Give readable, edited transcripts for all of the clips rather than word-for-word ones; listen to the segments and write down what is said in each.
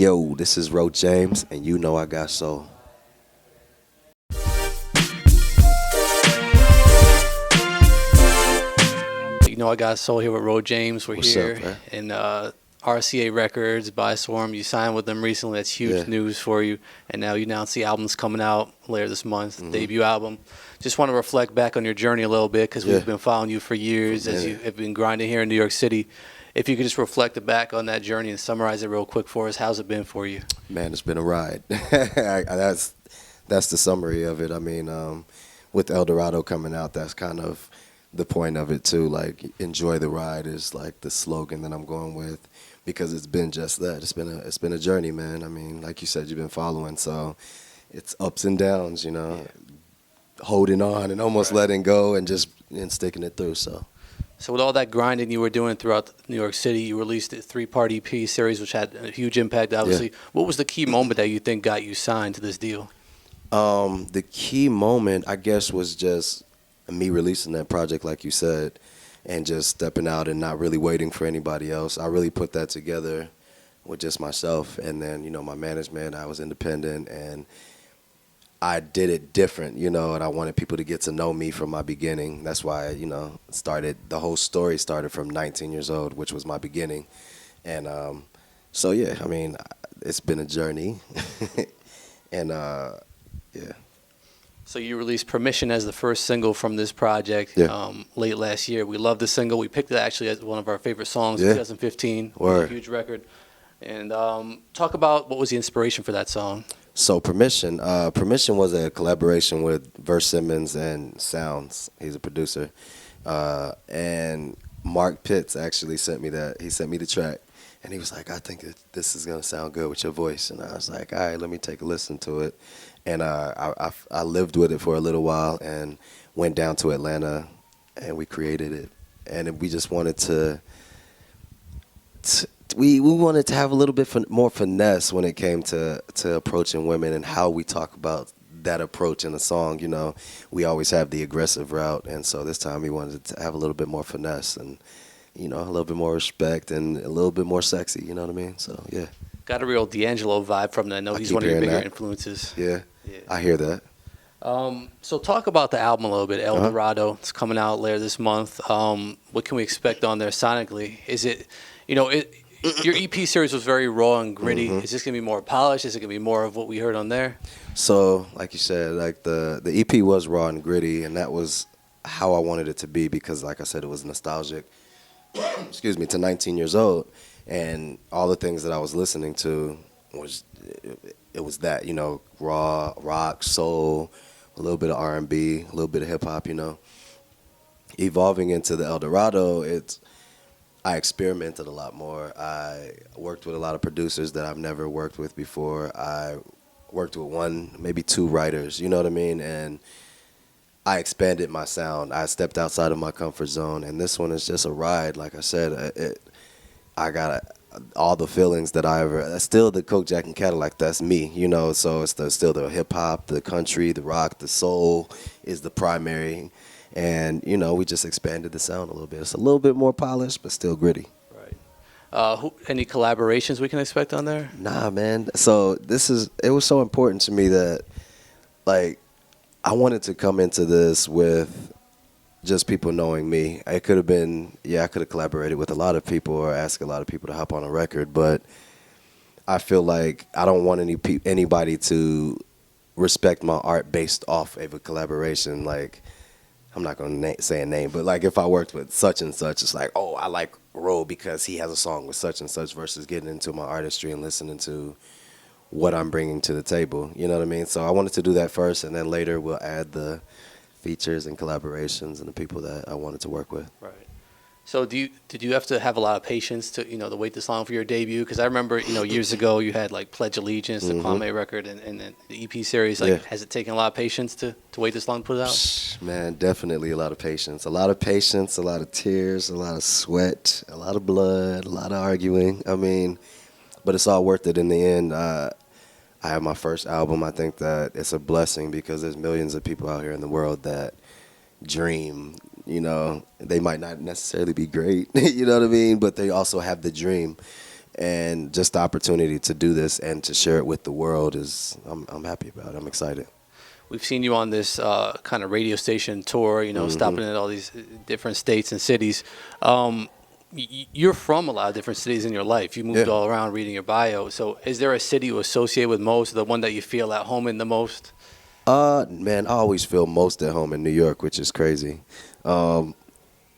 Yo, this is Ro James, and you know I got soul. You know I got soul here with Ro James. We're What's here up, man? in RCA Records, ByStorm. You signed with them recently. That's huge news for you. And now you announced the album's coming out later this month, debut album. Just want to reflect back on your journey a little bit because we've been following you for years as you have been grinding here in New York City. If you could just reflect back on that journey and summarize it real quick for us, how's it been for you? Man, it's been a ride. That's the summary of it. I mean, with Eldorado coming out, that's kind of the point of it too. Like, enjoy the ride is like the slogan that I'm going with, because it's been just that. It's been a journey, man. I mean, like you said, you've been following, so it's ups and downs, you know, holding on and almost letting go and sticking it through. So with all that grinding you were doing throughout New York City, you released a 3-part EP series, which had a huge impact, obviously. Yeah. What was the key moment that you think got you signed to this deal? The key moment, I guess, was just me releasing that project, like you said, and just stepping out and not really waiting for anybody else. I really put that together with just myself. And then, you know, my management, I was independent, and I did it different, you know, and I wanted people to get to know me from my beginning. That's why, you know, the whole story started from 19 years old, which was my beginning. And so, yeah, I mean, it's been a journey. And, yeah. So you released Permission as the first single from this project late last year. We love the single. We picked it actually as one of our favorite songs in 2015. Word. A huge record. And talk about what was the inspiration for that song. So Permission was a collaboration with Verse Simmons and Sounds. He's a producer. And Mark Pitts actually sent me that. He sent me the track. And he was like, I think this is going to sound good with your voice. And I was like, all right, let me take a listen to it. And I lived with it for a little while and went down to Atlanta, and we created it. And we just wanted to we wanted to have a little bit more finesse when it came to approaching women and how we talk about that approach in a song. You know, we always have the aggressive route, and so this time we wanted to have a little bit more finesse and, you know, a little bit more respect and a little bit more sexy. You know what I mean? So yeah. Got a real D'Angelo vibe from that. I know he's one of your bigger influences. Yeah, I hear that. So talk about the album a little bit. Eldorado, it's coming out later this month. What can we expect on there sonically? Is it, you know, your EP series was very raw and gritty. Is this going to be more polished? Is it going to be more of what we heard on there? So, like you said, like the EP was raw and gritty, and that was how I wanted it to be because, like I said, it was nostalgic, excuse me, to 19 years old. And all the things that I was listening to it was that, you know, raw, rock, soul, a little bit of R&B, a little bit of hip-hop, you know. Evolving into the Eldorado, I experimented a lot more. I worked with a lot of producers that I've never worked with before. I worked with one, maybe two writers, you know what I mean? And I expanded my sound. I stepped outside of my comfort zone, and this one is just a ride. Like I said, I got all the feelings that still the Coke, Jack, and Cadillac, that's me, you know, so it's still the hip-hop, the country, the rock, the soul is the primary. And, you know, we just expanded the sound a little bit. It's a little bit more polished, but still gritty. Right. Any collaborations we can expect on there? Nah, man. So it was so important to me that, like, I wanted to come into this with just people knowing me. It could have been, I could have collaborated with a lot of people or asked a lot of people to hop on a record, but I feel like I don't want anybody to respect my art based off of a collaboration. Like, I'm not going to say a name, but like if I worked with such and such, it's like, oh, I like Ro because he has a song with such and such, versus getting into my artistry and listening to what I'm bringing to the table. You know what I mean? So I wanted to do that first, and then later we'll add the features and collaborations and the people that I wanted to work with. Right. So did you have to have a lot of patience to wait this long for your debut? Because I remember years ago you had like Pledge Allegiance, the Kwame record, and then the EP series. Like, has it taken a lot of patience to wait this long to put it out? Man, definitely a lot of patience. A lot of patience, a lot of tears, a lot of sweat, a lot of blood, a lot of arguing. I mean, but it's all worth it in the end. I have my first album. I think that it's a blessing because there's millions of people out here in the world that dream. You know, they might not necessarily be great, you know what I mean? But they also have the dream. and just the opportunity to do this and to share it with the world is I'm happy about it. I'm excited. We've seen you on this kind of radio station tour, stopping at all these different states and cities. You're from a lot of different cities in your life. You moved all around reading your bio. So is there a city you associate with most, the one that you feel at home in the most? Man, I always feel most at home in New York, which is crazy.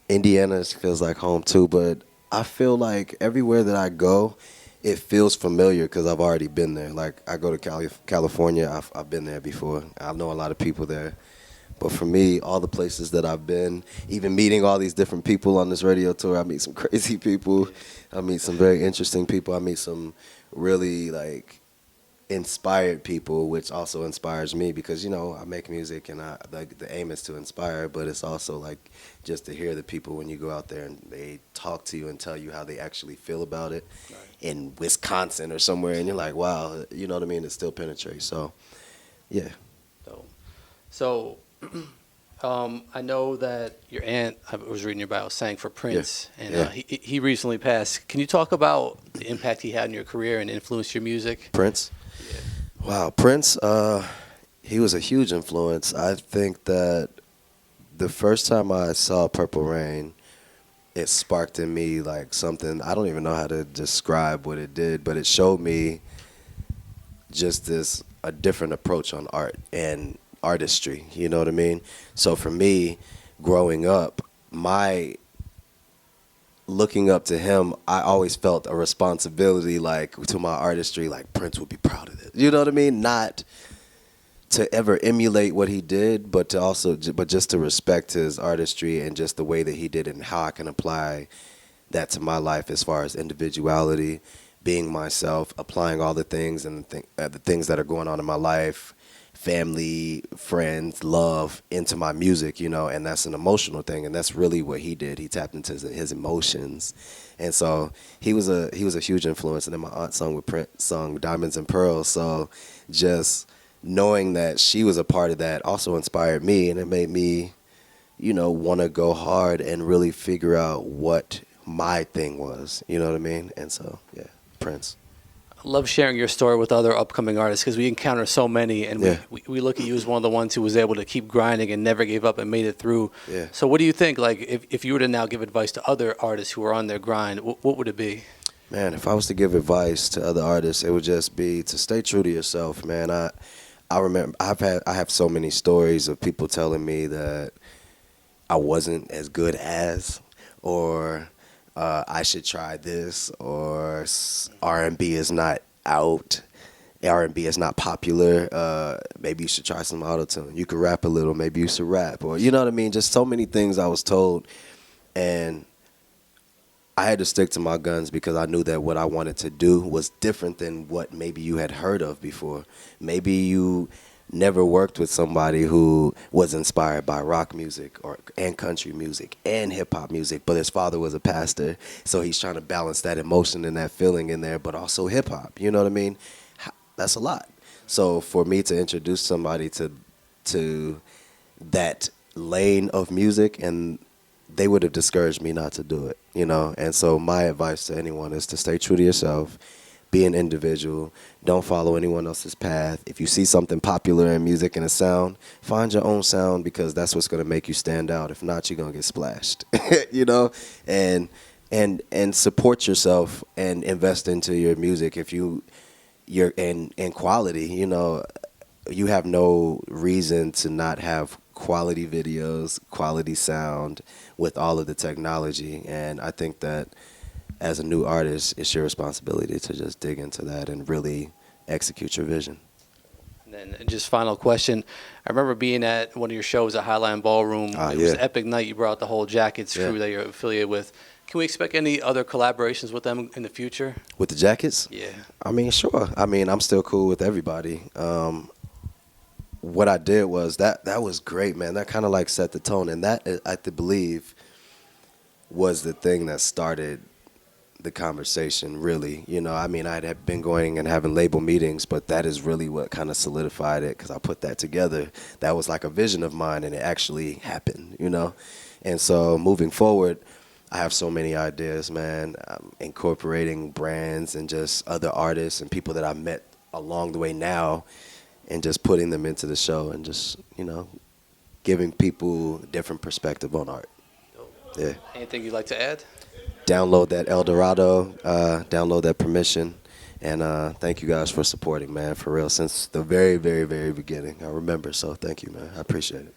Indiana feels like home too, but I feel like everywhere that I go, it feels familiar because I've already been there. Like, I go to California, I've been there before. I know a lot of people there. But for me, all the places that I've been, even meeting all these different people on this radio tour, I meet some crazy people. I meet some very interesting people. I meet some really, like, inspired people, which also inspires me because, I make music and the aim is to inspire, but it's also like just to hear the people when you go out there and they talk to you and tell you how they actually feel about it in Wisconsin or somewhere, and you're like, wow, you know what I mean? It still penetrates. So, yeah. So I know that your aunt, I was reading your bio, sang for Prince, and he recently passed. Can you talk about the impact he had in your career and influenced your music? Prince? Yeah. Wow, Prince, he was a huge influence. I think that the first time I saw Purple Rain, it sparked in me like something, I don't even know how to describe what it did, but it showed me just a different approach on art and artistry, you know what I mean? So for me, growing up, looking up to him, I always felt a responsibility, like, to my artistry, like Prince would be proud of it. You know what I mean? Not to ever emulate what he did, but just to respect his artistry and just the way that he did it and how I can apply that to my life as far as individuality, being myself, applying all the things and the things that are going on in my life, family, friends, love into my music, and that's an emotional thing, and that's really what he did. He tapped into his emotions, and so he was a huge influence. And then my aunt sung Diamonds and Pearls, so just knowing that she was a part of that also inspired me, and it made me, want to go hard and really figure out what my thing was, you know what I mean? And so, yeah, Prince. I love sharing your story with other upcoming artists because we encounter so many, and we look at you as one of the ones who was able to keep grinding and never gave up and made it through. Yeah. So what do you think, like, if you were to now give advice to other artists who are on their grind, what would it be? Man, if I was to give advice to other artists, it would just be to stay true to yourself, man. I remember I have so many stories of people telling me that I wasn't as good as, or I should try this, or R&B is not out, R&B is not popular, maybe you should try some auto-tune. You could rap a little, maybe you should rap, or you know what I mean? Just so many things I was told, and I had to stick to my guns because I knew that what I wanted to do was different than what maybe you had heard of before. Maybe you never worked with somebody who was inspired by rock music and country music and hip-hop music, but his father was a pastor, so he's trying to balance that emotion and that feeling in there, but also hip-hop, you know what I mean? That's a lot. So for me to introduce somebody to that lane of music, and they would have discouraged me not to do it, And so my advice to anyone is to stay true to yourself, be an individual, don't follow anyone else's path. If you see something popular in music and a sound, find your own sound because that's what's going to make you stand out. If not, you're going to get splashed, and support yourself and invest into your music. If you're in quality, you have no reason to not have quality videos, quality sound with all of the technology. And I think that as a new artist, it's your responsibility to just dig into that and really execute your vision. And then just final question. I remember being at one of your shows at Highline Ballroom. It was an epic night. You brought the whole Jackets crew that you're affiliated with. Can we expect any other collaborations with them in the future? With the Jackets? Yeah. I mean, sure. I mean, I'm still cool with everybody. What I did was that was great, man. That kind of like set the tone, and that I believe was the thing that started the conversation, really. I mean, I had been going and having label meetings, but that is really what kind of solidified it because I put that together. That was like a vision of mine, and it actually happened, And so moving forward, I have so many ideas, man. Incorporating brands and just other artists and people that I met along the way now, and just putting them into the show and just, giving people a different perspective on art. Yeah. Anything you'd like to add? Download that Eldorado, download that Permission, and thank you guys for supporting, man, for real, since the very, very, very beginning. I remember, so thank you, man. I appreciate it.